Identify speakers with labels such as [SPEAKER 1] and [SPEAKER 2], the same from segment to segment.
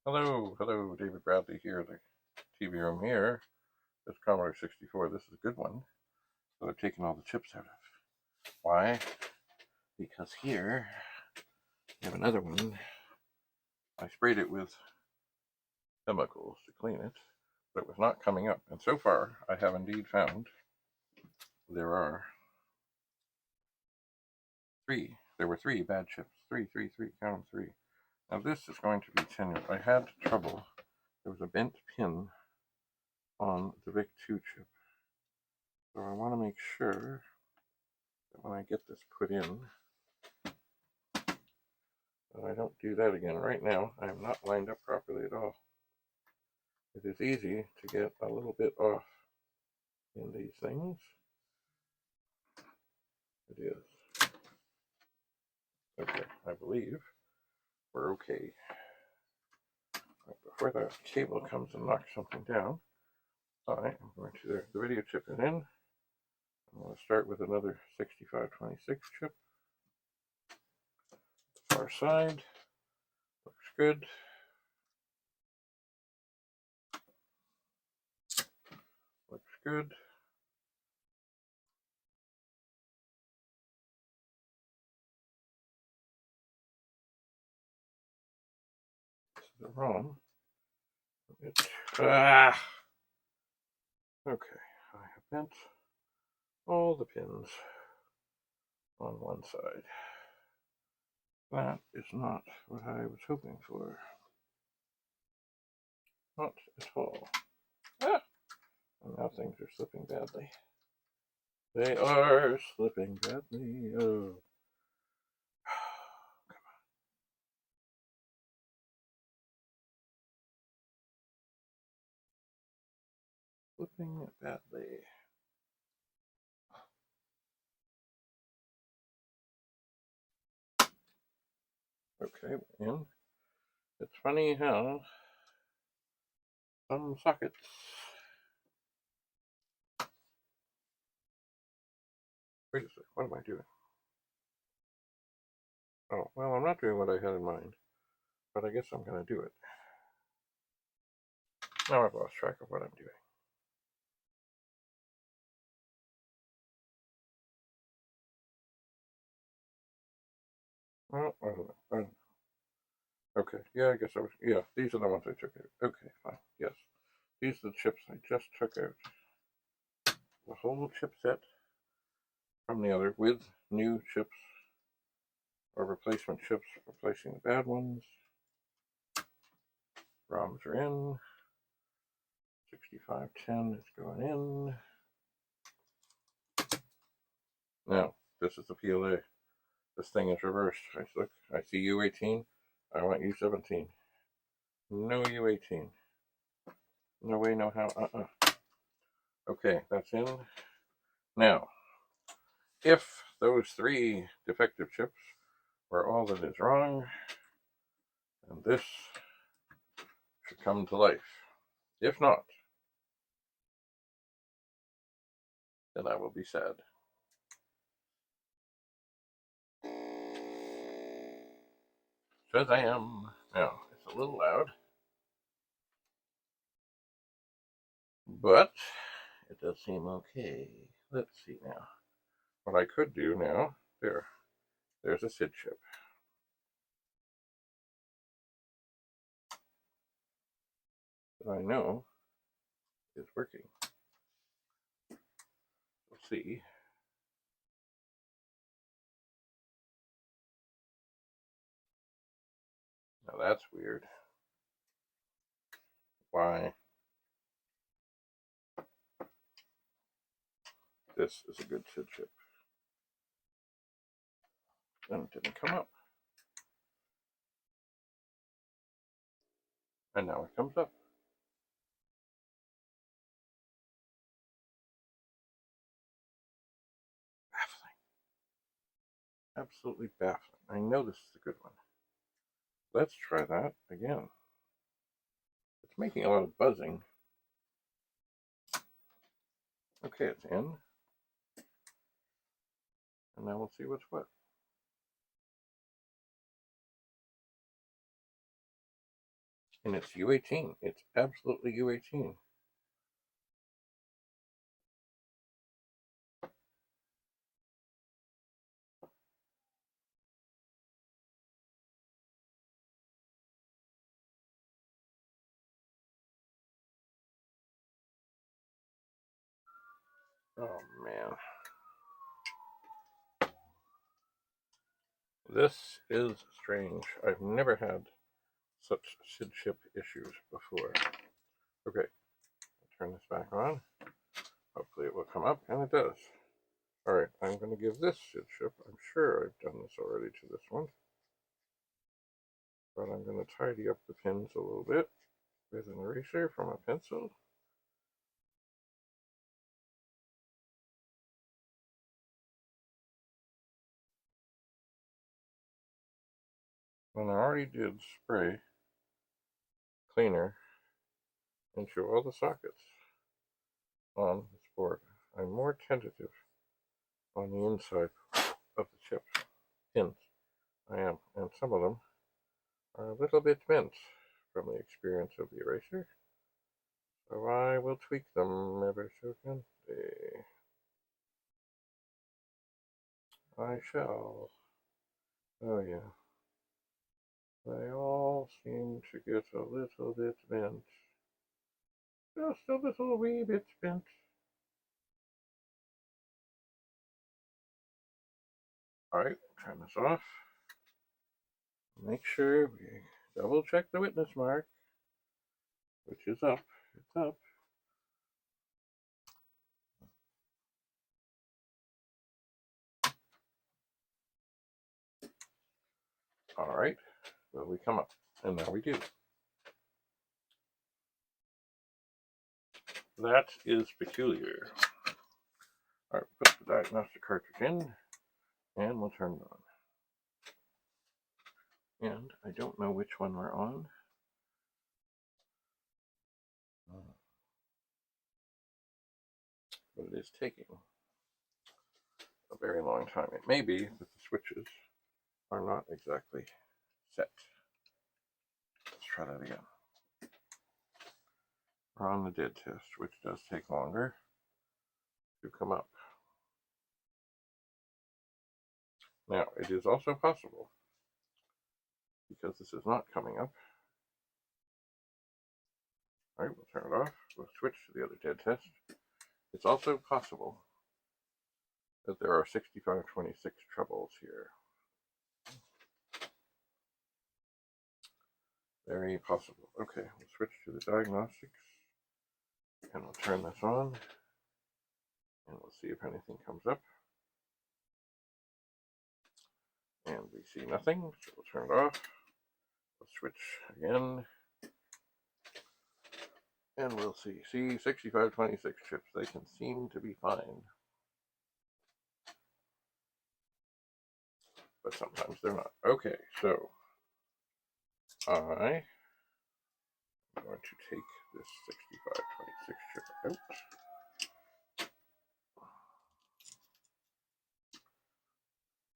[SPEAKER 1] Hello, David Bradley here, the TV room here. This Commodore 64, this is a good one. So I've taken all the chips out of. Why? Because here, I have another one. I sprayed it with chemicals to clean it, but it was not coming up. And so far, I have indeed found there were three bad chips. Three, count them three. Now this is going to be tenuous. I had trouble. There was a bent pin on the VIC-2 chip. So I want to make sure that when I get this put in, that I don't do that again. Right now, I am not lined up properly at all. It is easy to get a little bit off in these things. It is. Okay, I believe we're okay. Before the cable comes and knocks something down, I am going to, the video chip is in. I'm going to start with another 6526 chip. The far side looks good. Looks good. This is the ROM. Okay, I have bent all the pins on one side. That is not what I was hoping for. Not at all. And now things are slipping badly. They are slipping badly. Oh. Come on. Slipping badly. Okay, in. It's funny how some sockets wait a sec, what am I doing? Oh, well, I'm not doing what I had in mind, but I guess I'm going to do it. Now I've lost track of what I'm doing. Well, I don't know. Okay, yeah, I guess I was, yeah, these are the ones I took out. Okay, fine, yes. These are the chips I just took out. The whole chip set from the other with new chips or replacement chips, replacing the bad ones. ROMs are in. 6510 is going in. Now, this is the PLA. This thing is reversed. Look, I see U18. I want U17. No U18. No way, no how. Okay, that's in. Now, if those three defective chips were all that is wrong, then this should come to life. If not, then I will be sad. Shazam! Now, it's a little loud, but it does seem okay. Let's see now. What I could do now, there's a SID chip. That I know is working. We'll see. Now that's weird. Why? This is a good SID chip. And it didn't come up. And now it comes up. Baffling. Absolutely baffling. I know this is a good one. Let's try that again. It's making a lot of buzzing. Okay, it's in. And now we'll see what's what. And it's U18. It's absolutely U18. Oh man. This is strange. I've never had such SID chip issues before. Okay, turn this back on. Hopefully it will come up, and it does. Alright, I'm going to give this SID chip, I'm sure I've done this already to this one, but I'm going to tidy up the pins a little bit with an eraser from a pencil. And I already did spray cleaner into all the sockets on this board. I'm more tentative on the inside of the chip pins. I am, and some of them are a little bit bent from the experience of the eraser, so I will tweak them ever so gently. I shall. Oh yeah. They all seem to get a little bit bent. Just a little wee bit bent. Alright, turn this off. Make sure we double check the witness mark, which is up. It's up. Alright, will we come up? And now we do. That is peculiar. Alright, put the diagnostic cartridge in, and we'll turn it on. And I don't know which one we're on. But it is taking a very long time. It may be that the switches are not exactly set. Let's try that again. We're on the dead test, which does take longer to come up. Now, it is also possible, because this is not coming up. All right, we'll turn it off. We'll switch to the other dead test. It's also possible that there are 6526 troubles here. Very possible. Okay, we'll switch to the diagnostics, and we'll turn this on, and we'll see if anything comes up. And we see nothing, so we'll turn it off. We'll switch again, and we'll see. See, 6526 chips, they can seem to be fine. But sometimes they're not. Okay, so I'm going to take this 6526 chip out.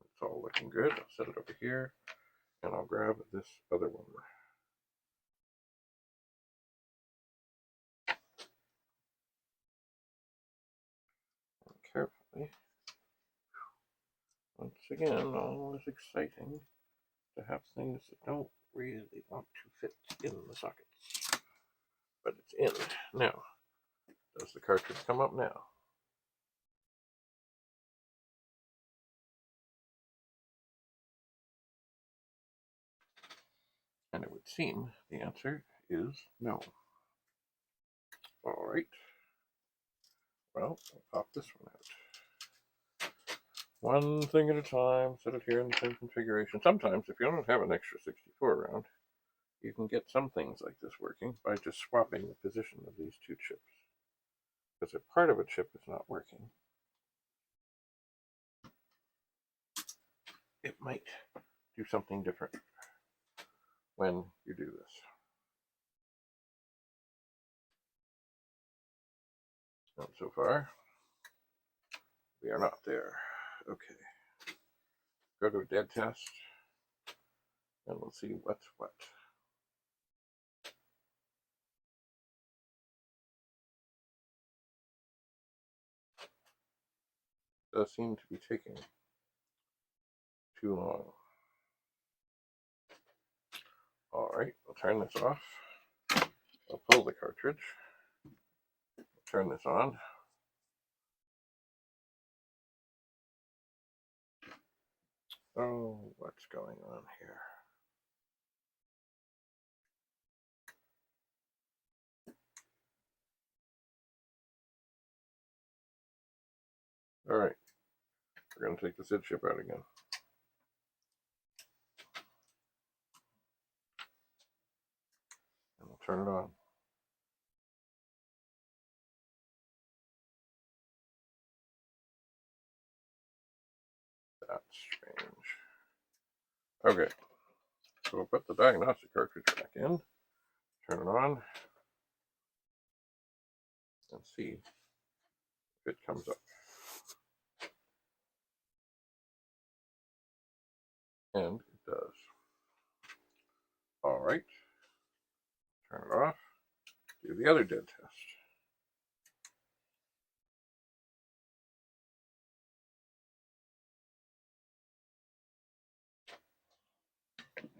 [SPEAKER 1] It's all looking good. I'll set it over here, and I'll grab this other one. And carefully. Once again, always exciting to have things that don't really want to fit in the sockets. But it's in. Now, does the cartridge come up now? And it would seem the answer is no. Alright. Well, I'll pop this one out. One thing at a time, set it here in the same configuration. Sometimes, if you don't have an extra 64 around, you can get some things like this working by just swapping the position of these two chips. Because if part of a chip is not working, it might do something different when you do this. And so far, we are not there. Okay. Go to a dead test, and we'll see what's what. does seem to be taking too long. Alright, I'll turn this off. I'll pull the cartridge. Turn this on. Oh, what's going on here? Alright, we're going to take the SID chip out again. And we'll turn it on. That's strange. Okay, so we'll put the diagnostic cartridge back in, turn it on, and see if it comes up. And it does. Alright, turn it off, do the other dead test.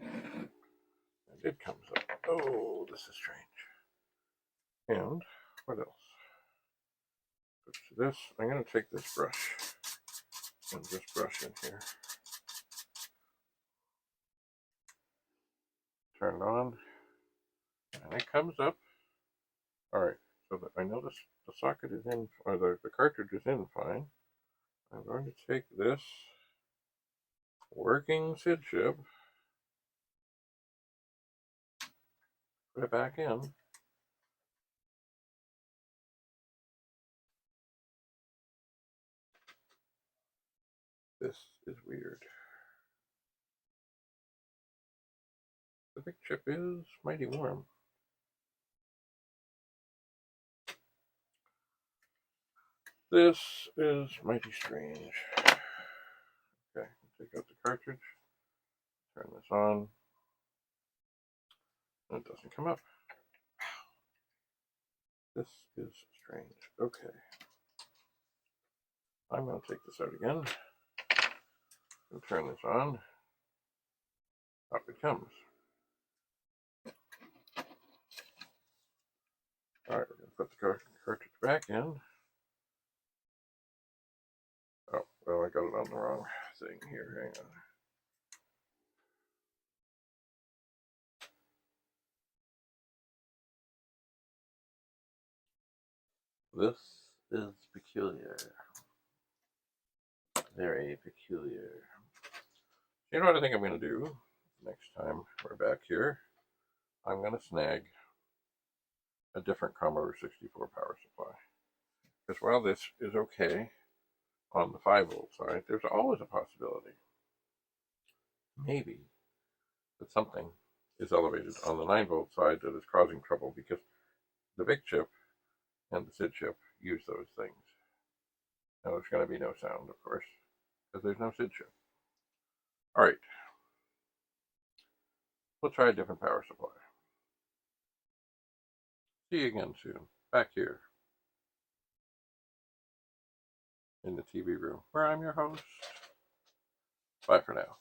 [SPEAKER 1] And it comes up. Oh, this is strange. And what else? To this, I'm going to take this brush and just brush in here. Turn it on, and it comes up. Alright, so that I notice the socket is in, or the cartridge is in fine. I'm going to take this working SID chip, put it back in. This is weird. The big chip is mighty warm. This is mighty strange. Okay, take out the cartridge, turn this on, and it doesn't come up. This is strange. Okay. I'm going to take this out again and turn this on. Up it comes. Alright, we're going to put the cartridge back in. Oh, well, I got it on the wrong thing here. Hang on. This is peculiar. Very peculiar. You know what I think I'm going to do next time we're back here? I'm going to snag a different Commodore 64 power supply. Because while this is okay on the 5-volt side, there's always a possibility, maybe, that something is elevated on the 9-volt side that is causing trouble, because the big chip and the SID chip use those things. Now there's going to be no sound, of course, because there's no SID chip. Alright, we'll try a different power supply. See you again soon, back here in the TV room, where I'm your host. Bye for now.